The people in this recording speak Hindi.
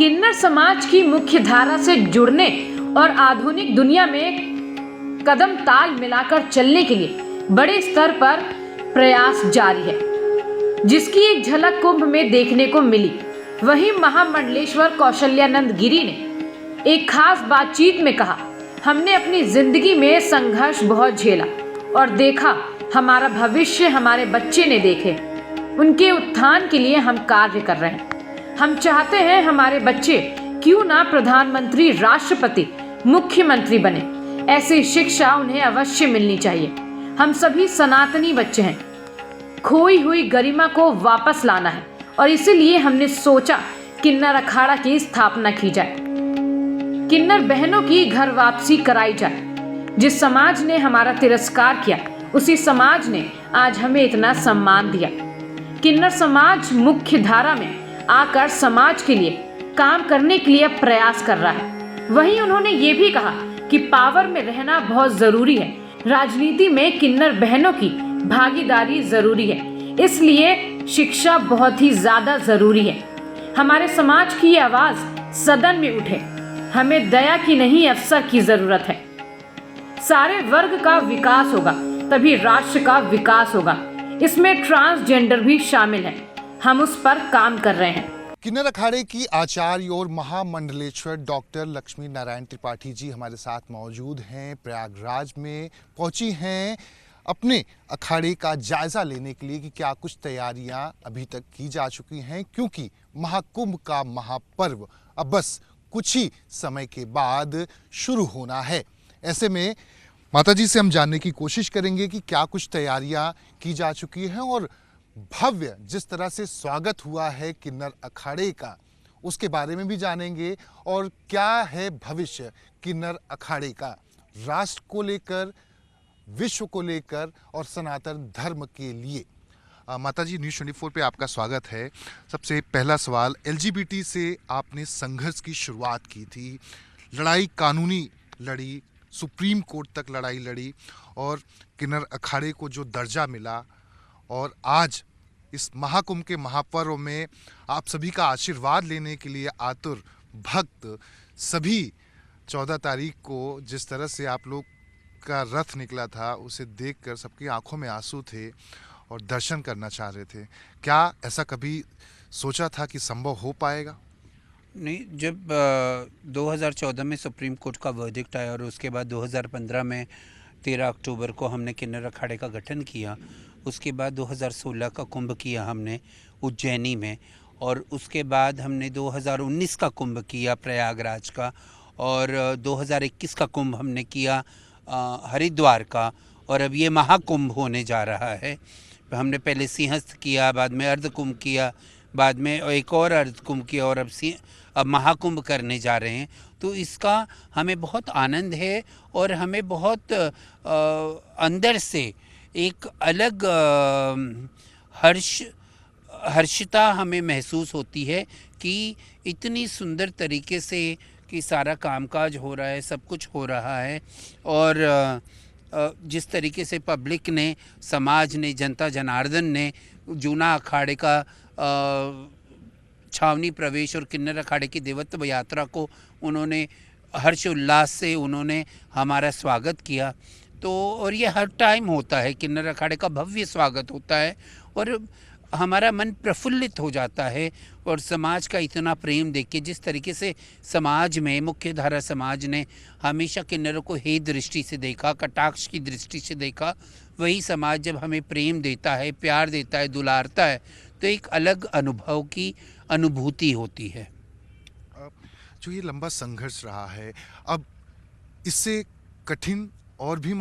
किन्नर समाज की मुख्य धारा से जुड़ने और आधुनिक दुनिया में कदम ताल मिलाकर चलने के लिए बड़े स्तर पर प्रयास जारी है, जिसकी एक झलक कुंभ में देखने को मिली। वहीं महामंडलेश्वर कौशल्यानंद गिरी ने एक खास बातचीत में कहा, हमने अपनी जिंदगी में संघर्ष बहुत झेला और देखा, हमारा भविष्य हमारे बच्चे ने देखे। उनके उत्थान के लिए हम कार्य कर रहे हैं। हम चाहते हैं हमारे बच्चे क्यों ना प्रधानमंत्री, राष्ट्रपति, मुख्यमंत्री बने। ऐसी शिक्षा उन्हें अवश्य मिलनी चाहिए। हम सभी सनातनी बच्चे हैं। खोई हुई गरिमा को वापस लाना है और इसीलिए हमने सोचा किन्नर अखाड़ा की स्थापना की जाए। किन्नर बहनों की घर वापसी कराई जाए। जिस समाज ने हमारा तिरस्कार किया, उसी समाज ने आज हमें इतना सम्मान दिया। किन्नर समाज मुख्य धारा में आकर समाज के लिए काम करने के लिए प्रयास कर रहा है। वहीं उन्होंने ये भी कहा कि पावर में रहना बहुत जरूरी है। राजनीति में किन्नर बहनों की भागीदारी जरूरी है, इसलिए शिक्षा बहुत ही ज्यादा जरूरी है। हमारे समाज की ये आवाज सदन में उठे। हमें दया की नहीं, अवसर की जरूरत है। सारे वर्ग का विकास होगा, तभी राष्ट्र का विकास होगा। इसमें ट्रांसजेंडर भी शामिल है। हम उस पर काम कर रहे हैं। किन्नर अखाड़े की आचार्य और महामंडलेश्वर डॉक्टर लक्ष्मी नारायण त्रिपाठी जी हमारे साथ मौजूद हैं। प्रयागराज में पहुंची हैं अपने अखाड़े का जायजा लेने के लिए कि क्या कुछ तैयारियां अभी तक की जा चुकी हैं, क्योंकि महाकुंभ का महापर्व अब बस कुछ ही समय के बाद शुरू होना है। ऐसे में माता जी से हम जानने की कोशिश करेंगे कि क्या कुछ तैयारियां की जा चुकी हैं और भव्य जिस तरह से स्वागत हुआ है किन्नर अखाड़े का, उसके बारे में भी जानेंगे। और क्या है भविष्य किन्नर अखाड़े का, राष्ट्र को लेकर, विश्व को लेकर और सनातन धर्म के लिए। माता जी, न्यूज़ 24 पे आपका स्वागत है। सबसे पहला सवाल, LGBT से आपने संघर्ष की शुरुआत की थी, लड़ाई कानूनी लड़ी, सुप्रीम कोर्ट तक लड़ाई लड़ी और किन्नर अखाड़े को जो दर्जा मिला, और आज इस महाकुंभ के महापर्व में आप सभी का आशीर्वाद लेने के लिए आतुर भक्त सभी 14 तारीख को जिस तरह से आप लोग का रथ निकला था, उसे देखकर सबकी आंखों में आंसू थे और दर्शन करना चाह रहे थे। क्या ऐसा कभी सोचा था कि संभव हो पाएगा? नहीं, जब 2014 में सुप्रीम कोर्ट का वर्डिक्ट आया और उसके बाद 2015 में 13 अक्टूबर को हमने किन्नर अखाड़े का गठन किया। उसके बाद 2016 का कुंभ किया हमने उज्जैनी में, और उसके बाद हमने 2019 का कुंभ किया प्रयागराज का, और 2021 का कुंभ हमने किया हरिद्वार का, और अब ये महाकुंभ होने जा रहा है। हमने पहले सिंहस्थ किया, बाद में अर्ध कुंभ किया, बाद में एक और अर्ध कुंभ किया, और अब महाकुंभ करने जा रहे हैं। तो इसका हमें बहुत आनंद है और हमें बहुत अंदर से एक अलग हर्षता हमें महसूस होती है कि इतनी सुंदर तरीके से कि सारा कामकाज हो रहा है, सब कुछ हो रहा है, और जिस तरीके से पब्लिक ने, समाज ने, जनता जनार्दन ने जूना अखाड़े का छावनी प्रवेश और किन्नर अखाड़े की देवत्व यात्रा को उन्होंने हर्ष उल्लास से उन्होंने हमारा स्वागत किया। तो और ये हर टाइम होता है, किन्नर अखाड़े का भव्य स्वागत होता है और हमारा मन प्रफुल्लित हो जाता है। और समाज का इतना प्रेम देख के, जिस तरीके से समाज में, मुख्य धारा समाज ने हमेशा किन्नरों को हे दृष्टि से देखा, कटाक्ष की दृष्टि से देखा, वही समाज जब हमें प्रेम देता है, प्यार देता है, दुलारता है, तो एक अलग अनुभव की अनुभूति होती है। जो ये लंबा संघर्ष रहा है, अब इससे कठिन और भी